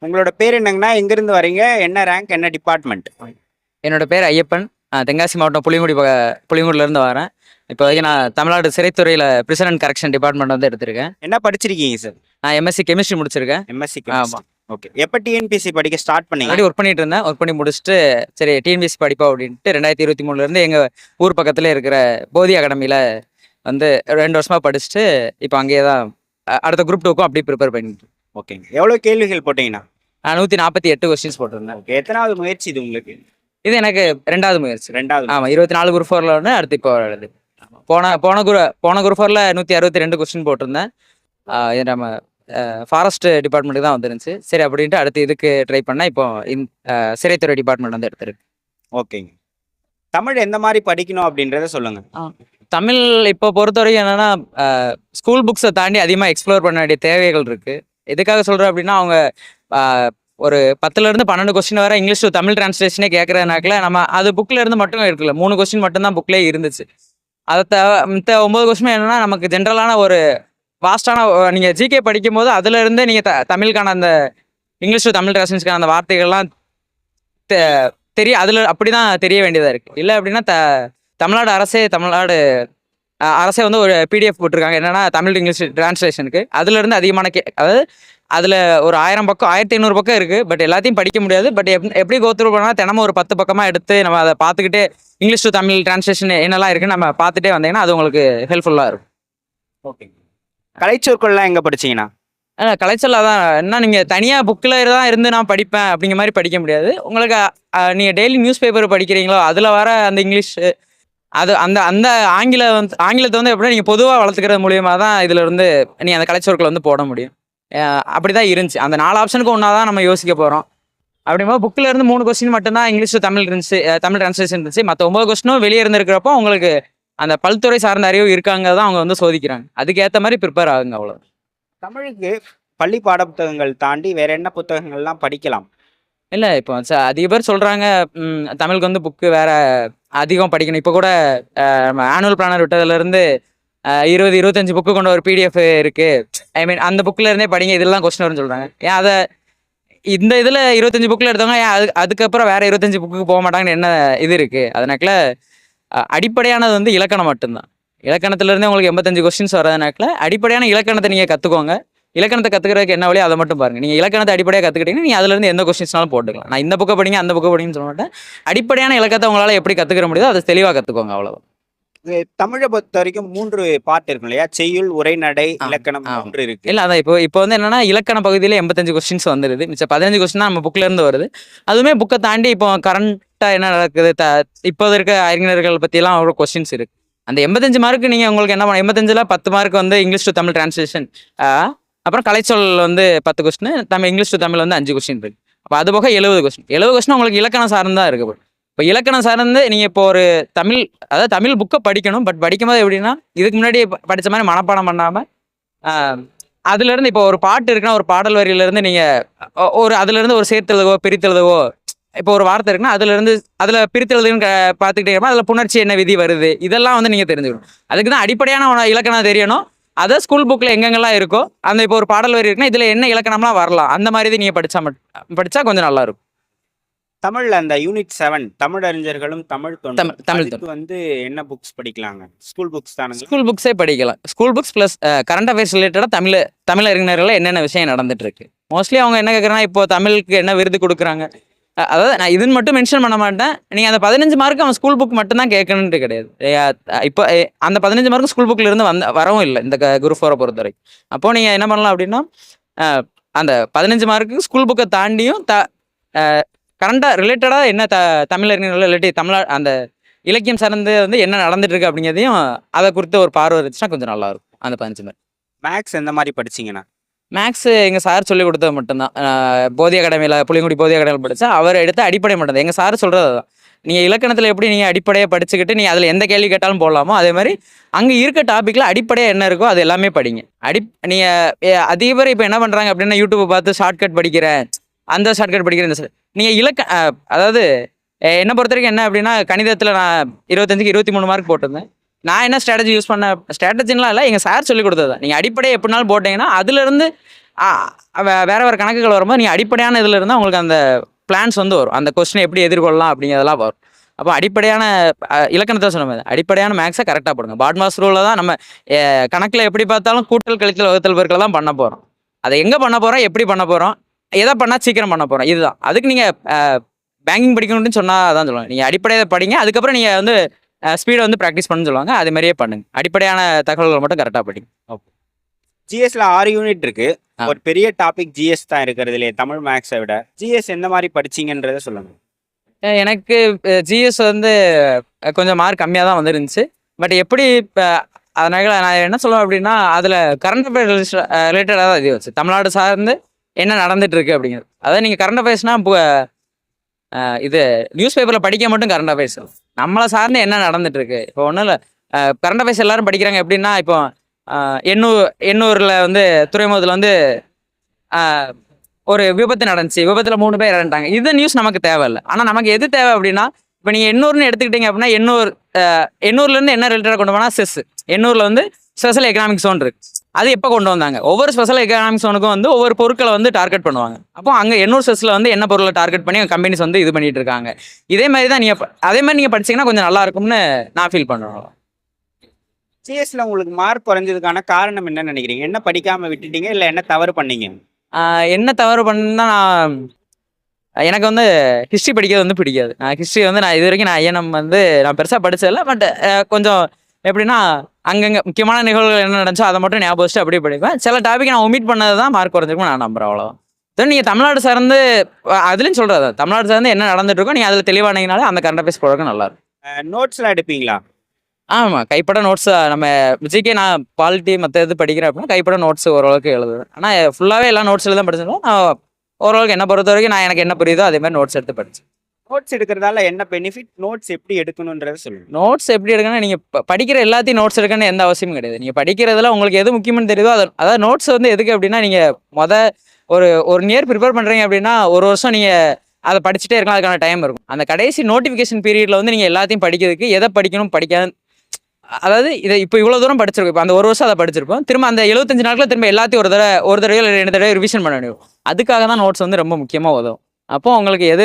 உங்களோட பேர் என்னங்கண்ணா? எங்கேருந்து வரீங்க? என்ன ரேங்க்? என்ன டிபார்ட்மெண்ட்? என்னோட பேர் ஐயப்பன். தென்காசி மாவட்டம் புளியங்குடியிலேருந்து வரேன். இப்போ வரைக்கும் நான் தமிழ்நாடு சிறைத்துறையில் பிரிசன் அண்ட் கரெக்ஷன் டிபார்ட்மெண்ட் வந்து எடுத்திருக்கேன். என்ன படிச்சிருக்கீங்க சார்? நான் எம்எஸ்சி கெமிஸ்ட்ரி முடிச்சிருக்கேன். எம்எஸ்சி ஆமா. கெமிஸ்ட்ரி. ஓகே. எப்போ டிஎன்பிஎஸ்சி படிக்க ஸ்டார்ட் பண்ணீங்க? ஆல்ரெடி ஒர்க் பண்ணிட்டு இருந்தேன். ஒர்க் பண்ணி முடிச்சுட்டு சரி டிஎன்பிஎஸ்சி படிப்போம் அப்படின்ட்டு 2023 எங்கள் ஊர் பக்கத்தில் இருக்கிற போதி அகாடமியில் வந்து 2 வருஷமா படிச்சுட்டு இப்போ அங்கேயே தான் அடுத்த குரூப் 2க்கும் அப்படியே ப்ரிப்பேர் பண்ணிட்டு. ஓகேங்க. எவ்வளோ கேள்விகள் போட்டீங்கண்ணா? நான் 148 கொஸ்டின்ஸ் போட்டிருந்தேன். ஓகே. எத்தனாவது முயற்சி இது உங்களுக்கு? இது எனக்கு 2வது முயற்சி. ரெண்டாவது. ஆமாம், 24 குரூப் 4ல் ஒன்று, அடுத்து இப்போ வருது. போன குரூப் 4ல் 162 கொஸ்டின் போட்டிருந்தேன். இது நம்ம ஃபாரஸ்ட் டிபார்ட்மெண்ட்டுக்கு தான் வந்துருந்துச்சு. சரி அப்படின்ட்டு அடுத்து இதுக்கு ட்ரை பண்ணால் இப்போ சிறைத்துறை டிபார்ட்மெண்ட் வந்து எடுத்துருக்கு. ஓகேங்க. தமிழ் எந்த மாதிரி படிக்கணும் அப்படின்றத சொல்லுங்க. தமிழ் இப்போ பொறுத்தவரைக்கும் என்னென்னா ஸ்கூல் புக்ஸை தாண்டி அதிகமாக எக்ஸ்ப்ளோர் பண்ண வேண்டிய தேவைகள் இருக்குது. எதுக்காக சொல்கிறேன் அப்படின்னா, அவங்க ஒரு 10லேருந்து 12 கொஸ்டின் வரை இங்கிலீஷ் டு தமிழ் டிரான்ஸ்லேஷனே கேட்குறதுனாக்கில் நம்ம அது புக்கில் இருந்து மட்டும் இருக்குல்ல, 3 கொஸ்டின் மட்டும்தான் புக்லேயே இருந்துச்சு. அதை மித்த 9 கொஸ்டின் என்னென்னா நமக்கு ஜென்ரலான ஒரு வாஸ்டான நீங்கள் ஜிகே படிக்கும் போது அதுலேருந்து நீங்கள் தமிழுக்கான அந்த இங்கிலீஷ் டு தமிழ் டிரான்ஸ்லேஷனுக்கான அந்த வார்த்தைகள்லாம் அதில் அப்படி தான் தெரிய வேண்டியதாக இருக்குது. இல்லை அப்படின்னா தமிழ்நாடு அரசே வந்து ஒரு பிடிஎஃப் போட்டிருக்காங்க, என்னென்னா தமிழ் டு இங்கிலீஷ் டிரான்ஸ்லேஷனுக்கு. அதுலேருந்து அதிகமான அதாவது அதில் ஒரு 1000 பக்கம் 1500 பக்கம் இருக்குது. பட் எல்லாத்தையும் படிக்க முடியாது. பட் எப்படி கோத்ரூ பண்ணால் தினமும் ஒரு 10 பக்கமாக எடுத்து நம்ம அதை பார்த்துக்கிட்டே இங்கிலீஷ் டு தமிழ் டிரான்ஸ்லேஷன் என்னெல்லாம் இருக்குன்னு நம்ம பார்த்துட்டே வந்தீங்கன்னா அது உங்களுக்கு ஹெல்ப்ஃபுல்லாக இருக்கும். ஓகே. கலைச்சொற்கள்லாம் எங்கே படிச்சீங்கண்ணா? கலைச்சொல் அதான் என்ன, நீங்கள் தனியாக புக்கில் தான் இருந்து நான் படிப்பேன் அப்படிங்கிற மாதிரி படிக்க முடியாது. உங்களுக்கு நீங்கள் டெய்லி நியூஸ் பேப்பர் படிக்கிறீங்களோ அதில் வர அந்த இங்கிலீஷ் அது அந்த அந்த ஆங்கிலத்தை வந்து எப்படின்னா நீங்கள் பொதுவாக வளர்த்துக்கிறது மூலியமாக தான் இதில் இருந்து நீங்கள் அந்த கலைச்சொற்களை வந்து போட முடியும். அப்படி தான் இருந்துச்சு. அந்த 4 ஆப்ஷனுக்கு ஒன்றா தான் நம்ம யோசிக்க போகிறோம். அப்படிங்கும்போது புக்கில் இருந்து 3 கொஸ்டின் மட்டும்தான் இங்கிலீஷ் டு தமிழ் இருந்துச்சு, தமிழ் டிரான்ஸ்லேஷன் இருந்துச்சு. மற்ற 9 கொஸ்டினும் வெளியே இருந்திருக்கிறப்போ உங்களுக்கு அந்த பல்துறை சார்ந்த அறிவு இருக்காங்க தான் அவங்க வந்து சோதிக்கிறாங்க. அதுக்கேற்ற மாதிரி ப்ரிப்பேர் ஆகுங்க. அவ்வளோ. தமிழுக்கு பள்ளி பாட புத்தகங்கள் தாண்டி வேற என்ன புத்தகங்கள்லாம் படிக்கலாம்? இல்லை, இப்போ அதிக பேர் சொல்கிறாங்க தமிழுக்கு வந்து புக்கு வேறு அதிகம் படிக்கணும். இப்போ கூட நம்ம ஆனுவல் பிளானர் விட்டதுலேருந்து 20-25 புக்கு கொண்ட ஒரு பிடிஎஃப் இருக்குது. ஐ மீன் அந்த புக்கில் இருந்தே படிங்க, இதெல்லாம் கொஸ்டின் வரும்னு சொல்கிறாங்க. ஏன் அதை இந்த இதில் 25 புக்கில் எடுத்தவங்க ஏன் அதுக்கப்புறம் வேறு 25 புக்குக்கு போக மாட்டாங்கன்னு என்ன இது இருக்குது? அதனால அடிப்படையானது வந்து இலக்கணம் மட்டும்தான். இலக்கணத்துலேருந்தே உங்களுக்கு 85 கொஸ்டின்ஸ் வர்றதுனால அடிப்படையான இலக்கணத்தை நீங்கள் கற்றுக்கோங்க. இலக்கணத்தை கற்றுக்கிறதுக்கு என்ன வழியோ அதை மட்டும் பாருங்கள். நீங்கள் இலக்கணத்தை அடிப்படையாக கற்றுக்கிட்டீங்கன்னா நீங்கள் அதுலேருந்து எந்த கொஸ்டின்ஸ்னாலும் போட்டுக்கலாம். நான் இந்த புக்கை படிங்க அந்த புக்கை படிங்கன்னு சொல்ல மாட்டேன். அடிப்படையான இலக்கத்தை உங்களால் எப்படி கற்றுக்கிற முடியுதோ அதை தெளிவாக கற்றுக்கோங்க. அவ்வளோதான். தமிழை பொறுத்த வரைக்கும் 3 பார்ட் இருக்கும் இல்லையா? செய்யுள், உரைநடை, இலக்கணம் 3 இருக்கு. இல்லை, அதான் இப்போ வந்து என்னன்னா இலக்கண பகுதியில் 85 கொஸ்டின்ஸ் வந்துடுது. மிச்சம் 15 கொஸ்டின் தான் நம்ம புக்கில் இருந்து வருது. அதுவுமே புக்கை தாண்டி இப்போ கரண்ட்டாக என்ன நடக்குது, இப்போ இருக்க அறிஞர்கள் பற்றியெல்லாம் அவ்வளோ கொஸ்டின்ஸ் இருக்குது. அந்த 85 மார்க்கு நீங்கள் உங்களுக்கு என்ன பண்ண 85ல் 10 மார்க் வந்து இங்கிலீஷ் டு தமிழ் டிரான்ஸ்லேஷன், அப்புறம் கலைச்சொல் வந்து 10 கொஸ்டின், இங்கிலீஷ் டு தமிழ் வந்து 5 கொஸ்டின் இருக்குது. அப்போ அது போக 70 கொஸ்டின் உங்களுக்கு இலக்கணம் சார்ந்தான் இருக்குது. இப்போ இலக்கணம் சார்ந்து நீங்கள் இப்போ ஒரு தமிழ் புக்கை படிக்கணும். பட் படிக்கும்போது எப்படின்னா இதுக்கு முன்னாடி படித்த மாதிரி மனப்பாடம் பண்ணாமல் அதுலேருந்து இப்போ ஒரு பாட்டு இருக்குன்னா ஒரு பாடல் வரியிலேருந்து நீங்கள் அதுலேருந்து ஒரு சேர்த்தெழுதவோ பிரித்தெழுதவோ, இப்போ ஒரு வார்த்தை இருக்குன்னா அதில் பிரித்தெழுதுன்னு பார்த்துக்கிட்டே அதில் புணர்ச்சி என்ன விதி வருது, இதெல்லாம் வந்து நீங்கள் தெரிஞ்சுக்கணும். அதுக்கு தான் அடிப்படையான இலக்கணம் தெரியணும். அதை ஸ்கூல் புக்கில் எங்கெங்கெல்லாம் இருக்கோ அந்த இப்போ ஒரு பாடல் வரி இருக்குன்னா இதில் என்ன இலக்கணம்லாம் வரலாம், அந்த மாதிரி நீங்கள் படித்தா கொஞ்சம் நல்லாயிருக்கும். தமிழ்ல அந்த யூனிட் 7 தமிழ் அறிஞர்களும் தமிழ் வந்து என்ன புக்ஸ் படிக்கலாங்க? ஸ்கூல் புக்ஸ் தானே? ஸ்கூல் புக்ஸே படிக்கலாம். School books plus current affairs ரிலேட்டடாக தமிழ் அறிஞர்கள் என்னென்ன விஷயம் நடந்துட்டு இருக்கு. மோஸ்ட்லி அவங்க என்ன கேட்குறாங்கன்னா இப்போ தமிழுக்கு என்ன விருது கொடுக்குறாங்க, அதாவது நான் இதுன்னு மட்டும் மென்ஷன் பண்ண மாட்டேன். நீங்கள் அந்த 15 மார்க்கு அவன் ஸ்கூல் புக் மட்டும் தான் கேட்கணுன்ட்டு கிடையாது. இப்போ அந்த 15 மார்க்கு ஸ்கூல் புக்கில் இருந்து வரவும் இல்லை இந்த குரூப் 4 பொறுத்த வரைக்கும். அப்போது நீங்கள் என்ன பண்ணலாம் அப்படின்னா அந்த 15 மார்க்கு ஸ்கூல் புக்கை தாண்டியும் கரண்டாக ரிலேட்டடாக என்ன தமிழறிஞர்கள் இல்லாட்டி அந்த இலக்கியம் சார்ந்து வந்து என்ன நடந்துட்டு இருக்கு அப்படிங்கிறதையும் அதை குறித்து ஒரு பார்வை இருந்துச்சுன்னா கொஞ்சம் நல்லாயிருக்கும். அந்த 15 மார்க். மேக்ஸ் எந்த மாதிரி படிச்சிங்கண்ணா? மேக்ஸ் எங்கள் சார் சொல்லிக் கொடுத்தது மட்டும்தான். போதி அகாடமியில் புளியங்குடி போதி அகாடமியில் படித்தா அவர் எடுத்த அடிப்படை மட்டும்தான். எங்கள் சார் சொல்கிறது தான், நீங்கள் இலக்கணத்தில் எப்படி நீங்கள் அடிப்படையாக படிச்சுக்கிட்டு நீங்கள் அதில் எந்த கேள்வி கேட்டாலும் போடலாமோ அதே மாதிரி அங்கே இருக்க டாப்பிக்கில் அடிப்படையாக என்ன இருக்கோ அது எல்லாமே படிங்க. நீங்கள் அதிக பேர் இப்போ என்ன பண்ணுறாங்க அப்படின்னா யூடியூப்பை பார்த்து ஷார்ட்கட் படிக்கிறேன், அந்த ஷார்ட்கட் படிக்கிறேன், இந்த நீங்கள் அதாவது என்னை பொறுத்த வரைக்கும் என்ன அப்படின்னா கணிதத்தில் நான் 25க்கு 23 மார்க் போட்டிருந்தேன். நான் என்ன ஸ்ட்ராட்டஜி யூஸ் பண்ண ஸ்ட்ராட்டஜின்லாம் இல்லை, எங்கள் சார் சொல்லி கொடுத்தது தான். நீங்கள் அடிப்படையை எப்படினாலும் போட்டிங்கன்னா அதுலேருந்து வேறு வேறு கணக்குகள் வரும்போது நீங்கள் அடிப்படையான இதில் இருந்தால் உங்களுக்கு அந்த பிளான்ஸ் வந்து வரும். அந்த கொஸ்டினை எப்படி எதிர்கொள்ளலாம் அப்படிங்கிறதெல்லாம் வரும். அப்போ அடிப்படையான இலக்கணத்தை சொன்ன மாதிரி அடிப்படையான மேக்ஸை கரெக்டாக போடுங்க. பாட்மாஸ் ரூலில் தான் நம்ம கணக்கில் எப்படி பார்த்தாலும் கூட்டல் கழித்தல் வகுத்தல் பெருக்கல் தான் பண்ண போகிறோம். அதை எங்கே பண்ண போகிறோம், எப்படி பண்ண போகிறோம், எதை பண்ணால் சீக்கிரம் பண்ண போகிறோம், இதுதான். அதுக்கு நீங்கள் பேங்கிங் படிக்கணும்னு சொன்னால் அதான் சொல்லுவாங்க. நீங்கள் அடிப்படையை படிங்க, அதுக்கப்புறம் நீங்கள் வந்து ஸ்பீடை வந்து ப்ராக்டிஸ் பண்ணு சொல்லுவாங்க. அது மாதிரியே பண்ணுங்க. அடிப்படையான தகவல்கள் மட்டும் கரெக்டாக படிங்க. ஓகே. ஜிஎஸ்ல 6 யூனிட் இருக்கு. ஒரு பெரிய டாபிக் ஜிஎஸ் தான் இருக்கிறதுலே தமிழ் மேக்ஸை விட. ஜிஎஸ் எந்த மாதிரி படிச்சீங்கன்றத சொல்லுங்க. எனக்கு ஜிஎஸ் வந்து கொஞ்சம் மார்க் கம்மியாக தான் வந்துருந்துச்சு. பட் எப்படி இப்போ அதனால நான் என்ன சொல்லுவேன் அப்படின்னா, அதில் கரண்ட் அஃபேர்ஸ் ரிலேட்டடாக தான் இது வச்சு தமிழ்நாடு சார்ந்து என்ன நடந்துட்டு இருக்கு அப்படிங்கிறது. அதாவது நீங்கள் கரண்ட் அஃபேர்ஸ்னால் இப்போ இது நியூஸ் பேப்பரில் படிக்க மட்டும் கரண்ட் அஃபேர்ஸ், நம்மளை சார்ந்து என்ன நடந்துட்டு இருக்கு. இப்போ ஒன்றும் இல்லை, கரண்ட் அஃபேர்ஸ் எல்லாரும் படிக்கிறாங்க எப்படின்னா, இப்போ எண்ணூரில் வந்து துறைமுகத்தில் வந்து ஒரு விபத்து நடந்துச்சு, விபத்தில் 3 பேர் இறந்துட்டாங்க. இது நியூஸ் நமக்கு தேவையில்லை. ஆனால் நமக்கு எது தேவை அப்படின்னா, இப்போ நீங்கள் எண்ணூர்னு எடுத்துக்கிட்டீங்க அப்படின்னா எண்ணூர்லேருந்து என்ன ரிலேட்டடாக கொண்டு போனால் செஸ். எண்ணூரில் வந்து ஸ்பெஷல் எக்கனாமிக் ஜோன் இருக்கு. அது எப்போ கொண்டு வந்தாங்க, ஒவ்வொரு ஸ்பெஷல் எக்கனாமிக் ஜோனுக்கும் வந்து ஒவ்வொரு பொருட்களை வந்து டார்கெட் பண்ணுவாங்க. அப்போ அங்கே எண்ணூர் செஸ்ஸில் வந்து என்ன பொருளை டார்கெட் பண்ணி கம்பெனிஸ் வந்து இது பண்ணிட்டு இருக்காங்க. இதே மாதிரி தான் அதே மாதிரி நீங்கள் படிச்சீங்கன்னா கொஞ்சம் நல்லா இருக்கும்னு நான் ஃபீல் பண்ணுறேன். ஜிஎஸ்ல உங்களுக்கு மார்க் குறைஞ்சதுக்கான காரணம் என்ன நினைக்கிறீங்க? என்ன படிக்காம விட்டுட்டீங்க, இல்லை என்ன தவறு பண்ணீங்க? என்ன தவறு பண்ணா, எனக்கு வந்து ஹிஸ்ட்ரி படிக்கிறது வந்து பிடிக்காது. ஹிஸ்ட்ரி வந்து நான் இது வரைக்கும் ஐஎன்எம் வந்து நான் பெருசாக படிச்சதில்லை. பட் கொஞ்சம் எப்படின்னா அங்கங்கே முக்கியமான நிகழ்வுகள் என்ன நடந்துச்சோ அதை மட்டும் ஞாபகம் வச்சுட்டு அப்படியே படிப்பேன். சில டாபிக் நான் ஒமிட் பண்ணது தான் மார்க் குறைஞ்சிருக்கும் நான் நம்புறேன். அவ்வளோதான். நீங்கள் தமிழ்நாடு சார்ந்து அதுலேயும் சொல்கிறது, தமிழ்நாடு சார்ந்து என்ன நடந்துட்டு இருக்கோ நீங்கள் அதில் தெளிவானீங்கனாலே அந்த கரண்ட் அஃபேர்ஸ் போடுறது நல்லாயிருக்கும். நோட்ஸ்லாம் எடுப்பீங்களா? ஆமாம், கைப்பட நோட்ஸ். நம்ம விஜய்க்கே நான் பாலிட்டி மற்ற இது படிக்கிறேன் அப்படின்னா கைப்பட நோட்ஸ் ஓரளவுக்கு எழுதுவேன். ஆனால் ஃபுல்லாகவே எல்லா நோட்ஸில் தான் படிச்சிருந்தோம். நான் ஓரளவுக்கு என்ன பொறுத்த வரைக்கும் எனக்கு என்ன புரியுதோ அதே மாதிரி நோட்ஸ் எடுத்து படித்தேன். நோட்ஸ் எடுக்கிறதால என்ன பெனிஃபிட், நோட்ஸ் எப்படி எடுக்கணுன்றத சொல்லுங்கள். நோட்ஸ் எப்படி எடுக்கணும்னா, நீங்கள் படிக்கிற எல்லாத்தையும் நோட்ஸ் எடுக்கணும்னு எந்த அவசியமும் கிடையாது. நீங்கள் படிக்கிறதுல உங்களுக்கு எது முக்கியம்னு தெரியுதோ அதாவது நோட்ஸ் வந்து எதுக்கு அப்படின்னா, நீங்கள் ஒரு நியர் ப்ரிப்பேர் பண்ணுறீங்க அப்படின்னா ஒரு வருஷம் நீங்கள் அதை படிச்சுட்டே இருக்கலாம், அதுக்கான டைம் இருக்கும். அந்த கடைசி நோட்டிஃபிகேஷன் பீரியடில் வந்து நீங்கள் எல்லாத்தையும் படிக்கிறதுக்கு எதை படிக்கணும் படிக்காது, அதாவது இதை இப்போ இவ்வளோ தூரம் படிச்சிருக்கோம், இப்போ அந்த ஒரு வருஷம் அதை படிச்சிருப்போம், திரும்ப அந்த 75 நாட்களில் திரும்ப எல்லாத்தையும் ஒரு தடவை இல்லை 2 தடவை ரிவிஷன் பண்ண முடியும். அதுக்காக தான் நோட்ஸ் வந்து ரொம்ப முக்கியமாக உதவும். அப்போ உங்களுக்கு எது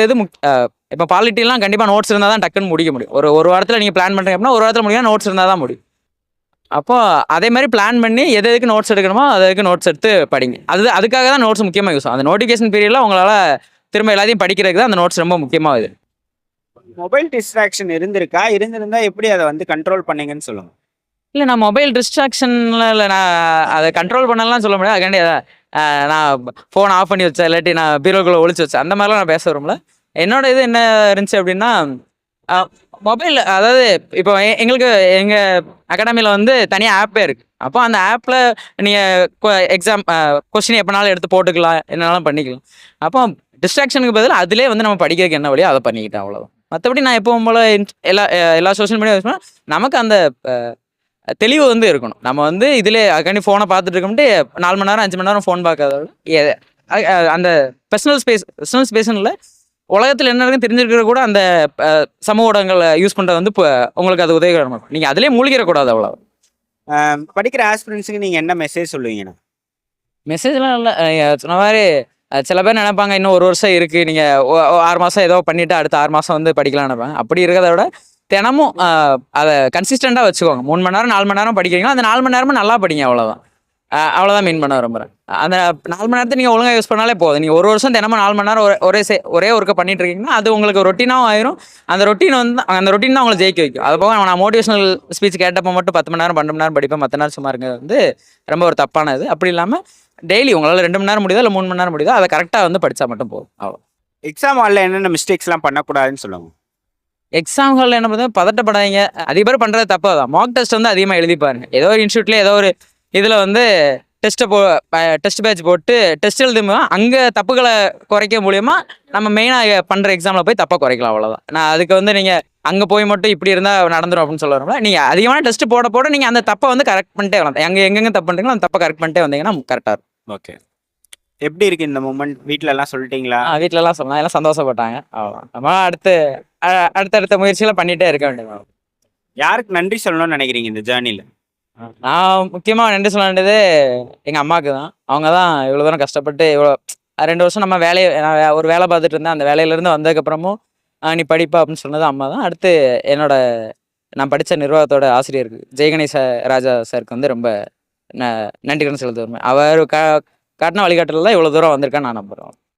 இப்போ பாலிட்டிலாம் கண்டிப்பாக நோட்ஸ் இருந்தால் தான் டக்குன்னு முடிக்க முடியும். ஒரு வாரத்தில் நீங்கள் பிளான் பண்ணுறீங்க அப்படின்னா ஒரு வாரத்தில் முடியும், நோட்ஸ் இருந்தால் தான் முடியும். அப்போ அதே மாதிரி பிளான் பண்ணி எதுக்கு நோட்ஸ் எடுக்கணுமோ அதுக்கு நோட்ஸ் எடுத்து படிங்க. அதுக்காக தான் நோட்ஸ் முக்கியமாக யூஸ் ஆகும். அந்த நோட்டிஃபிகேஷன் பீரியடில் உங்களால் திரும்ப எல்லாத்தையும் படிக்கிறதுக்கு தான் அந்த நோட்ஸ் ரொம்ப முக்கியமாக இது. மொபைல் டிஸ்ட்ராக்ஷன் இருந்திருந்தா எப்படி அதை வந்து கண்ட்ரோல் பண்ணீங்கன்னு சொல்லுங்க. இல்லை, நான் மொபைல் டிஸ்ட்ராக்ஷனில் இல்லை, நான் அதை கண்ட்ரோல் பண்ணலாம் சொல்ல முடியாது. அதுக்காண்டி நான் ஃபோன் ஆஃப் பண்ணி வச்சேன், இல்லாட்டி நான் பீரோக்குள்ளே ஒழிச்சு வச்சேன், அந்த மாதிரிலாம் நான் பேச வரும்ல. என்னோட இது என்ன இருந்துச்சு அப்படின்னா, மொபைல் அதாவது இப்போ எங்களுக்கு எங்கள் அகாடமியில் வந்து தனியாக ஆப்பே இருக்குது. அப்போ அந்த ஆப்பில் நீங்கள் எக்ஸாம் கொஸ்டின் எப்போனாலும் எடுத்து போட்டுக்கலாம், என்னென்னாலும் பண்ணிக்கலாம். அப்போ டிஸ்ட்ராக்ஷனுக்கு பதில் அதிலே வந்து நம்ம படிக்கிறதுக்கு என்ன வழியோ அதை பண்ணிக்கிட்டேன், அவ்வளோதான். மற்றபடி நான் எப்பவும் போல் எல்லா சோஷியல் மீடியா யூஸ் பண்ணால் நமக்கு அந்த தெளிவு வந்து இருக்கணும். நம்ம வந்து இதிலே அதுக்காண்டி ஃபோனை பார்த்துட்டு இருக்கோம்ட்டு 4 மணி நேரம் 5 மணி நேரம் ஃபோன் பார்க்காத அந்த பர்சனல் ஸ்பேஸ்ல உலகத்தில் என்ன இருக்குன்னு தெரிஞ்சிருக்கிற கூட அந்த சமூக ஊடகங்களை யூஸ் பண்ணுறது வந்து இப்போ உங்களுக்கு அது உதவிகரமாக இருக்கும். நீங்கள் அதிலே மூழ்கிடக்கூடாது, அவ்வளோ. படிக்கிற ஆஸ்பிரன்ஸுக்கு நீங்கள் என்ன மெசேஜ் சொல்லுவீங்கண்ணா? மெசேஜ்லாம் இல்லை, சொன்ன மாதிரி சில பேர் நினைப்பாங்க இன்னும் 1 வருஷம் இருக்குது, நீங்கள் 6 மாதம் ஏதோ பண்ணிவிட்டு அடுத்த 6 மாதம் வந்து படிக்கலாம்னு நினைப்பாங்க. அப்படி இருக்கிறத விட தினமும் அதை கன்சிஸ்டண்ட்டாக வச்சுக்கோங்க. 3 மணி நேரம் 4 மணி நேரம் படிக்கிறீங்களா, அந்த 4 மணி நேரமும் நல்லா படிங்க, அவ்வளோதான் மீன் பண்ண விரும்புகிறேன். அந்த 4 மணி நேரத்தை நீங்கள் ஒழுங்காக யூஸ் பண்ணாலே போதும். நீங்கள் 1 வருஷம் தினமும் 4 மணி நேரம் ஒரே ஒர்க்கை பண்ணிட்டு இருக்கீங்கன்னா அது உங்களுக்கு ரொட்டீனாகவும் ஆயிரும். அந்த ரொட்டீன் தான் உங்களை ஜெயிக்க வைக்கும். அது போக நான் மோட்டிவேஷனல் ஸ்பீச் கேட்டப்போ மட்டும் 10 மணி நேரம் 12 மணி நேரம் படிப்பேன், மற்ற நேரம் சும்மா இருக்கிறது வந்து ரொம்ப ஒரு தப்பானது. அப்படி இல்லாமல் டெய்லி உங்களால் 2 மணி நேரம் முடியுதோ இல்லை 3 மணி நேரம் முடியுதோ அதை கரெக்டாக வந்து படித்தா மட்டும் போதும், அவ்வளோ. எக்ஸாம் ஹாலில் என்னென்ன மிஸ்டேக்ஸ்லாம் பண்ணக்கூடாதுன்னு சொல்லுவாங்க. எக்ஸாம் ஹாலில் என்ன பண்ணுறது, பதட்டப்படாதீங்க. அதிக பேர் பண்ணுறது தப்பு தான். மார்க் டெஸ்ட் வந்து அதிகமாக எழுதி பாருங்க. ஏதோ ஒரு இன்ஸ்டியூட்டில் ஏதோ ஒரு இதில் வந்து டெஸ்ட் பேட்ச் போட்டு டெஸ்ட் எழுதும்போது அங்கே தப்புகளை குறைக்க மூலியமா நம்ம மெயினாக பண்ணுற எக்ஸாமில் போய் தப்பாக குறைக்கலாம், அவ்வளோதான். நான் அதுக்கு வந்து நீங்கள் அங்கே போய் மட்டும் இப்படி இருந்தால் நடந்துடும் அப்படின்னு சொல்லுறோம்ல. நீங்கள் அதிகமான டெஸ்ட் போட நீங்கள் அந்த தப்பை வந்து கரெக்ட் பண்ணிட்டே வரலாம். எங்கெங்கே தப்பு பண்ணுறீங்களோ அந்த தப்பை கரெக்ட் பண்ணிட்டே வந்தீங்கன்னா கரெக்டாக இருக்கும். ஓகே, எப்படி இருக்கு இந்த மூமெண்ட்? வீட்டிலலாம் சொல்லிட்டீங்களா? வீட்டிலலாம் சொல்லலாம், எல்லாம் சந்தோஷப்பட்டாங்க, அவ்வளோதான். நம்ம அடுத்தடுத்த முயற்சிகளை பண்ணிகிட்டே இருக்க வேண்டியது. யாருக்கு நன்றி சொல்லணும்னு நினைக்கிறீங்க இந்த ஜேர்னில? நான் முக்கியமாக நன்றி சொல்ல வேண்டியது எங்கள் அம்மாவுக்கு தான். அவங்க தான் இவ்வளோ தூரம் கஷ்டப்பட்டு இவ்வளோ 2 வருஷம் நம்ம வேலையை நான் ஒரு வேலை பார்த்துட்டு இருந்தேன். அந்த வேலையிலேருந்து வந்ததுக்கப்புறமும் நீ படிப்பா அப்படின்னு சொன்னது அம்மா தான். அடுத்து என்னோட நான் படித்த நிர்வாகத்தோட ஆசிரியருக்கு ஜெயகணேச ராஜா சாருக்கு வந்து ரொம்ப நன்றிக்கடன் செலுத்த விரும்புகிறேன். அவர் காட்டின வழிகாட்டலில் தான் இவ்வளோ தூரம் வந்திருக்கான்னு நான் நம்புகிறேன்.